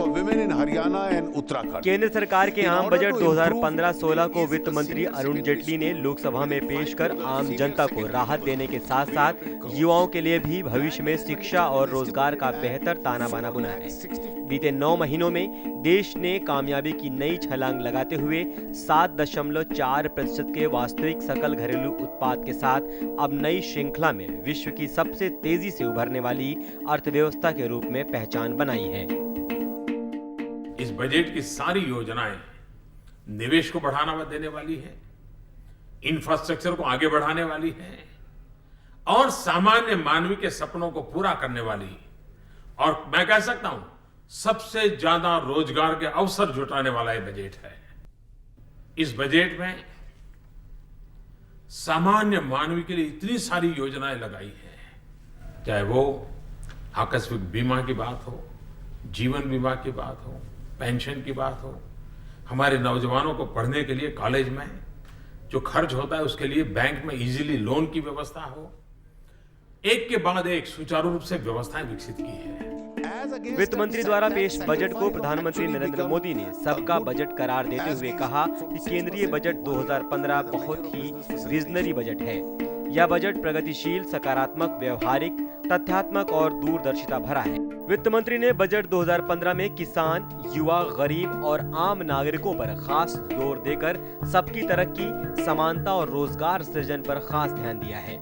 for women in Haryana and Uttarakhand. केंद्र सरकार के आम बजट 2015-16 को वित्त मंत्री अरुण जेटली ने लोकसभा में पेश कर आम जनता को राहत देने के साथ साथ युवाओं के लिए भी भविष्य में शिक्षा और रोजगार का बेहतर ताना बाना बुना है। बीते 9 महीनों में देश ने कामयाबी की नई छलांग लगाते हुए 7.4% के वास्तविक सकल घरेलू उत्पाद के साथ अब नई श्रृंखला में विश्व की सबसे तेजी से उभरने वाली अर्थव्यवस्था के रूप में पहचान बनाई है। इस बजट की सारी योजनाएं निवेश को बढ़ावा देने वाली है, इंफ्रास्ट्रक्चर को आगे बढ़ाने वाली है और सामान्य मानव के सपनों को पूरा करने वाली, और मैं कह सकता हूं सबसे ज्यादा रोजगार के अवसर जुटाने वाला ये बजट है। इस बजट में सामान्य मानव के लिए इतनी सारी योजनाएं लगाई है, चाहे वो आकस्मिक बीमा की बात हो, जीवन बीमा की बात हो, पेंशन की बात हो, हमारे नौजवानों को पढ़ने के लिए कॉलेज में जो खर्च होता है उसके लिए बैंक में इजीली लोन की व्यवस्था हो, एक के बाद एक सुचारू रूप से व्यवस्थाएं विकसित की है। वित्त मंत्री द्वारा पेश बजट को प्रधानमंत्री नरेंद्र मोदी ने सबका बजट करार देते हुए कहा कि केंद्रीय बजट 2015 बहुत ही विजनरी बजट है। यह बजट प्रगतिशील, सकारात्मक, व्यवहारिक, तथ्यात्मक और दूरदर्शिता भरा है। वित्त मंत्री ने बजट 2015 में किसान, युवा, गरीब और आम नागरिकों पर खास जोर देकर सबकी तरक्की, समानता और रोजगार सृजन पर खास ध्यान दिया है।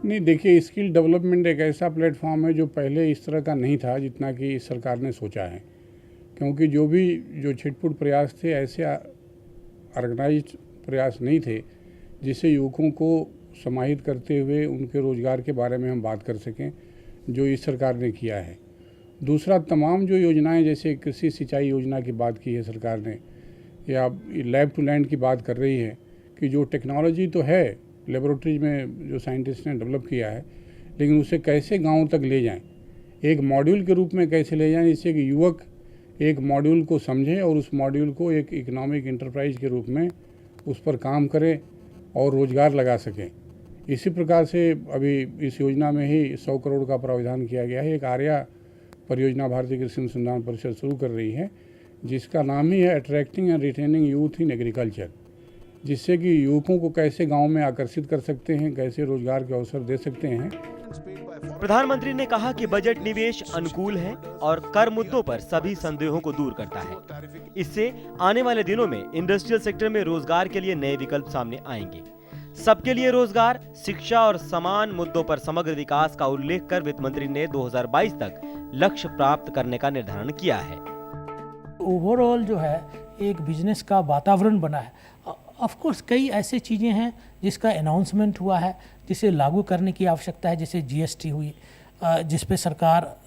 नहीं, देखिए, स्किल डेवलपमेंट एक ऐसा प्लेटफॉर्म है जो पहले इस तरह का नहीं था जितना कि सरकार ने सोचा है, क्योंकि जो छिटपुट प्रयास थे ऐसे ऑर्गेनाइज्ड प्रयास नहीं थे जिससे युवकों को समाहित करते हुए उनके रोजगार के बारे में हम बात कर सकें, जो इस सरकार ने किया है। दूसरा, तमाम जो योजनाएं, जैसे कृषि सिंचाई योजना की बात की है सरकार ने, या लैब टू लैंड की बात कर रही है कि जो टेक्नोलॉजी तो है लेबोरेटरीज में जो साइंटिस्ट ने डेवलप किया है, लेकिन उसे कैसे गाँव तक ले जाएं, एक मॉड्यूल के रूप में कैसे ले जाएं, जिससे कि युवक एक मॉड्यूल को समझें और उस मॉड्यूल को एक इकोनॉमिक इंटरप्राइज के रूप में उस पर काम करें और रोजगार लगा सकें। इसी प्रकार से अभी इस योजना में ही 100 करोड़ का प्रावधान किया गया है। एक आर्या परियोजना भारतीय कृषि अनुसंधान परिषद शुरू कर रही है, जिसका नाम ही है attracting and retaining youth in agriculture, जिससे कि युवकों को कैसे गांव में आकर्षित कर सकते हैं, कैसे रोजगार के अवसर दे सकते हैं। प्रधानमंत्री ने कहा कि बजट निवेश अनुकूल है और कर मुद्दों पर सभी संदेहों को दूर करता है। इससे आने वाले दिनों में इंडस्ट्रियल सेक्टर में रोजगार के लिए नए विकल्प सामने आएंगे। सबके लिए रोजगार, शिक्षा और समान मुद्दों पर समग्र विकास का उल्लेख कर वित्त मंत्री ने 2022 तक लक्ष्य प्राप्त करने का निर्धारण किया है। ओवरऑल जो है एक बिजनेस का वातावरण बना है। ऑफ कोर्स कई ऐसी चीज़ें हैं जिसका अनाउंसमेंट हुआ है, जिसे लागू करने की आवश्यकता है, जैसे जीएसटी हुई, जिस पे सरकार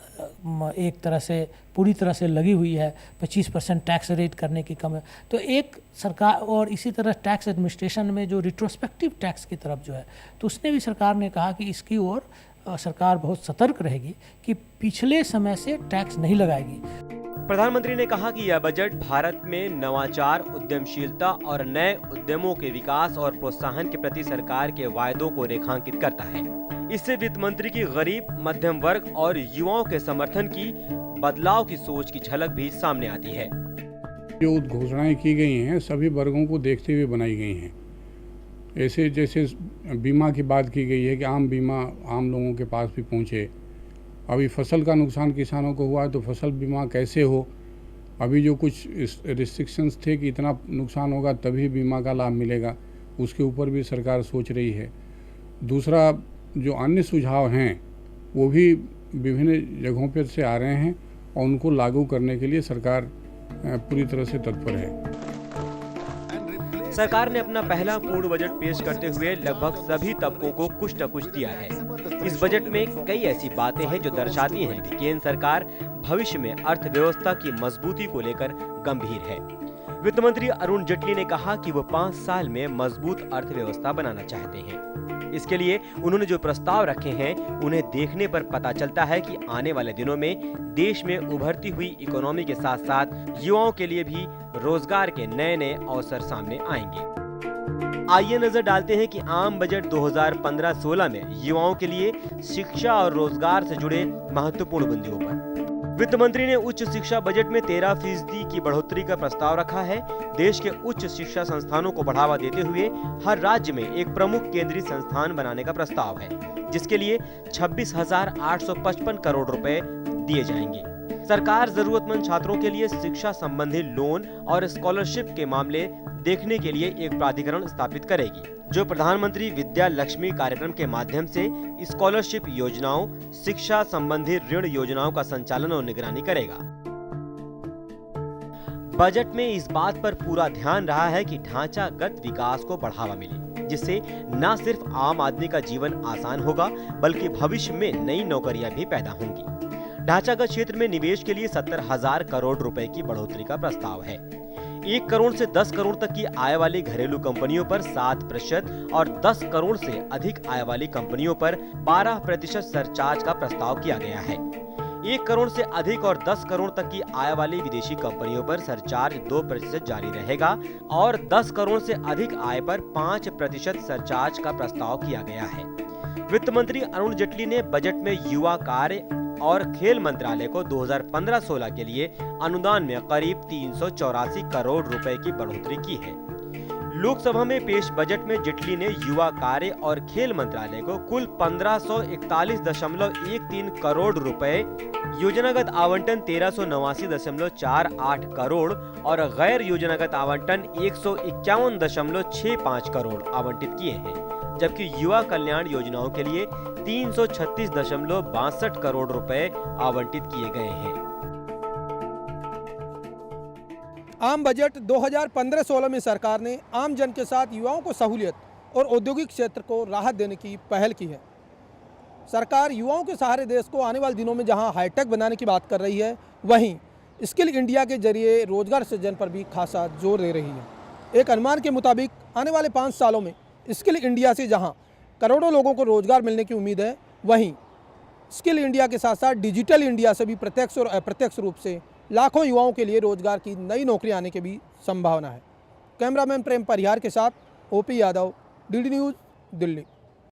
एक तरह से पूरी तरह से लगी हुई है, 25% टैक्स रेट करने की कम है। तो एक सरकार, और इसी तरह टैक्स एडमिनिस्ट्रेशन में जो रिट्रोस्पेक्टिव टैक्स की तरफ जो है, तो उसने भी सरकार ने कहा कि इसकी ओर सरकार बहुत सतर्क रहेगी कि पिछले समय से टैक्स नहीं लगाएगी। प्रधानमंत्री ने कहा कि यह बजट भारत में नवाचार, उद्यमशीलता और नए उद्यमों के विकास और प्रोत्साहन के प्रति सरकार के वायदों को रेखांकित करता है। इससे वित्त मंत्री की गरीब, मध्यम वर्ग और युवाओं के समर्थन की बदलाव की सोच की झलक भी सामने आती है। जो घोषणाएं की गई हैं सभी वर्गों को देखते हुए बनाई गई हैं। ऐसे जैसे बीमा की बात की गई है कि आम बीमा आम लोगों के पास भी पहुंचे। अभी फसल का नुकसान किसानों को हुआ है तो फसल बीमा कैसे हो। अभी जो कुछ रिस्ट्रिक्शंस थे कि इतना नुकसान होगा तभी बीमा का लाभ मिलेगा, उसके ऊपर भी सरकार सोच रही है। दूसरा, जो अन्य सुझाव हैं वो भी विभिन्न जगहों पर से आ रहे हैं और उनको लागू करने के लिए सरकार पूरी तरह से तत्पर है। सरकार ने अपना पहला पूर्ण बजट पेश करते हुए लगभग सभी तबकों को कुछ न कुछ दिया है। इस बजट में कई ऐसी बातें हैं जो दर्शाती हैं कि केंद्र सरकार भविष्य में अर्थव्यवस्था की मजबूती को लेकर गंभीर है। वित्त मंत्री अरुण जेटली ने कहा कि वो 5 साल में मजबूत अर्थव्यवस्था बनाना चाहते हैं। इसके लिए उन्होंने जो प्रस्ताव रखे हैं उन्हें देखने पर पता चलता है कि आने वाले दिनों में देश में उभरती हुई इकोनॉमी के साथ साथ युवाओं के लिए भी रोजगार के नए नए अवसर सामने आएंगे। आइए नजर डालते हैं कि आम बजट 2015-16 में युवाओं के लिए शिक्षा और रोजगार से जुड़े महत्वपूर्ण बिंदुओं पर। वित्त मंत्री ने उच्च शिक्षा बजट में 13% की बढ़ोतरी का प्रस्ताव रखा है। देश के उच्च शिक्षा संस्थानों को बढ़ावा देते हुए हर राज्य में एक प्रमुख केंद्रीय संस्थान बनाने का प्रस्ताव है, जिसके लिए 26,855 करोड़ रुपए दिए जाएंगे। सरकार जरूरतमंद छात्रों के लिए शिक्षा संबंधी लोन और स्कॉलरशिप के मामले देखने के लिए एक प्राधिकरण स्थापित करेगी, जो प्रधानमंत्री विद्या लक्ष्मी कार्यक्रम के माध्यम से स्कॉलरशिप योजनाओं, शिक्षा संबंधी ऋण योजनाओं का संचालन और निगरानी करेगा। बजट में इस बात पर पूरा ध्यान रहा है कि ढांचागत विकास को बढ़ावा मिले, जिससे न सिर्फ आम आदमी का जीवन आसान होगा, बल्कि भविष्य में नई नौकरियां भी पैदा होंगी। ढांचागत क्षेत्र में निवेश के लिए 70,000 करोड़ रुपए की बढ़ोतरी का प्रस्ताव है। 1 करोड़ से 10 करोड़ तक की आय वाली घरेलू कंपनियों पर 7% और 10 करोड़ से अधिक आय वाली कंपनियों पर 12% सरचार्ज का प्रस्ताव किया गया है। 1 करोड़ से अधिक और 10 करोड़ तक की आय वाली विदेशी कंपनियों पर सरचार्ज 2% जारी रहेगा और 10 करोड़ से अधिक आय पर 5% सरचार्ज का प्रस्ताव किया गया है। वित्त मंत्री अरुण जेटली ने बजट में युवा कार्य और खेल मंत्रालय को 2015-16 के लिए अनुदान में करीब 384 करोड़ रुपए की बढ़ोतरी की है। लोकसभा में पेश बजट में जेटली ने युवा कार्य और खेल मंत्रालय को कुल 1541.13 करोड़ रुपए, योजनागत आवंटन 1389.48 करोड़ और गैर योजनागत आवंटन 151.65 करोड़ आवंटित किए हैं, जबकि युवा कल्याण योजनाओं के लिए 336.62 करोड़ रुपए आवंटित किए गए हैं। आम बजट 2015-16 में सरकार ने आम जन के साथ युवाओं को सहूलियत और औद्योगिक क्षेत्र को राहत देने की पहल की है। सरकार युवाओं के सहारे देश को आने वाले दिनों में जहां हाईटेक बनाने की बात कर रही है, वहीं स्किल इंडिया के जरिए रोजगार सृजन पर भी खासा जोर दे रही है। एक अनुमान के मुताबिक आने वाले 5 सालों में स्किल इंडिया से जहां करोड़ों लोगों को रोजगार मिलने की उम्मीद है, वहीं स्किल इंडिया के साथ साथ डिजिटल इंडिया से भी प्रत्यक्ष और अप्रत्यक्ष रूप से लाखों युवाओं के लिए रोजगार की नई नौकरी आने की भी संभावना है। कैमरामैन प्रेम परिहार के साथ OP Yadav, DD news, Delhi.